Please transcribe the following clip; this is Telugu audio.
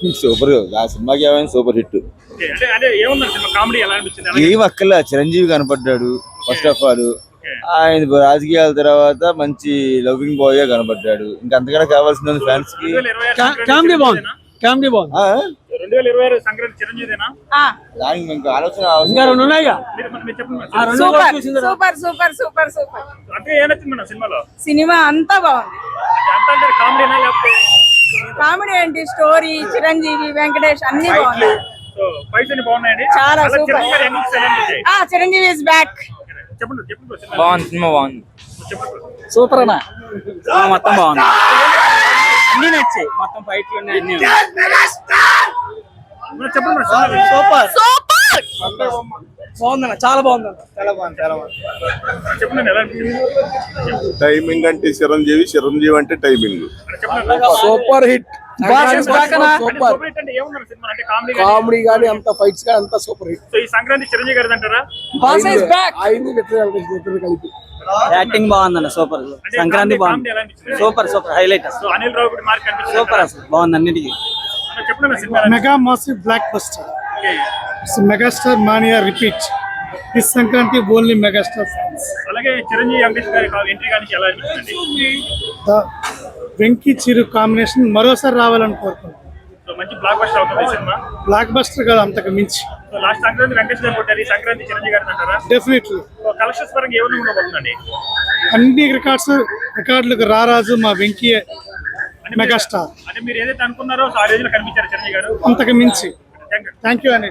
సూపర్ ఆ సినిమాకి ఏమైనా సూపర్ హిట్. ఓకే. అంటే ఏముందండి సినిమా కామెడీ ఎలా అనిపించింది? ఏం అక్కర్లే, చిరంజీవి కనపడ్డాడు ఫస్ట్ ఆఫ్ ఆల్. ఓకే. ఆయన రాజకీయాల తర్వాత మంచి లవింగ్ బాయ్ గా కనపడ్డాడు. ఇంకా అంతకన్నా కావాల్సిన ఫ్యాన్స్ కి 2026 కామెడీ బాగుంది. కామెడీ బాగుంది. 2026 సంక్రాంతి చిరంజీవిదేనా? దానికి ఇంకా ఆలోచన ఇంకా అవసరం. రెండు ఉన్నాయిగా. మీరు చెప్పండి మేడం. ఆ రెండు సూపర్ కూడా చూసిన తర్వాత సూపర్ సూపర్ సూపర్ సూపర్ అంటే ఏం నచ్చింది మేడం సినిమాలో? సినిమా అంతా బాగుంది. అంటే అంత అంటే కామెడీనా లేకపోతే కామెడీ ఏంటి, స్టోరీ, చిరంజీవి, వెంకటేష్ అన్ని ఫైట్లు? బాగున్నాయి. సో ఫైట్స్ అన్ని బాగున్నాయండి. చాలా అలా సూపర్. చిరంజీవి గారి ఎంట్రీస్ ఎలా అనిపించాయి? Chiranjeevi is back. చెప్పండి చెప్పండి bro, సినిమా బాగుంది, సినిమా బాగుంది, చెప్పండి bro. సూపర్ అన్న. మొత్తం బాగుంది, అన్ని నచ్చాయి, మొత్తం ఫైట్లు ఉన్నాయి, అన్ని Bro, చెప్పండి bro, సినిమా సూపర్ సూపర్ బాగుందన్న, చాలా బాగుందన్న. చెప్పండి ఎలా అనిపించింది? టైమింగ్ అంటే చిరంజీవి అంటే టైమింగ్. చెప్పండి super hit. Super super hit అంటే ఏముందండి సినిమా? అంటే కామెడీ గానీ అంత ఫైట్స్ గానీ అంత సూపర్ హిట్. సో ఈ సంక్రాంతి చిరంజీవి గారిది అంటారా? అయింది ఇద్దరు కలిపి. యాక్టింగ్ బాగుందన్న, సూపర్. అంటే సంక్రాంతి బాగుంది, కామెడీ ఎలా అనిపించింది? సూపర్ సూపర్ హైలైట్ అసలు, సో అనిల్ రావు మార్క్ అనిపించింది. సూపర్ అసలు బాగుంది అన్నిటికీ. చెప్పండి నా సినిమా ఎలా Mega massive blockbuster. Okay. It's Megastar Mania repeat. This Sankranti only Megastar fans. అలాగే చిరంజీవి వెంకటేష్ గారి ఎంట్రీ కానీ ఎలా అనిపించింది? The వెంకీ చిరు కాంబినేషన్ మరోసారి రావాలని కోరుకుంటున్నాను. సో మంచి బ్లాక్ బస్టర్ అవుతుంది ఈ సినిమా. బ్లాక్ బస్టర్ కాదు, అంతకు మించి సో లాస్ట్ సంక్రాంతి వెంకటేష్ గారు కొట్టారు, ఈ సంక్రాంతి చిరంజీవి గారిది అంటారా? డెఫినెట్లీ సో కలెక్షన్స్ పరంగా ఏమైనా ఉండబోతుందండి? అన్ని రికార్డులకు రారాజు మా వెంకీ మెగాస్టార్. అంటే మీరు ఏదైతే అనుకున్నారో సో ఆ రేంజ్ లో కనిపించారు చిరంజీవి గారు. అంతకు మించి. Thank you. థ్యాంక్ యూ అని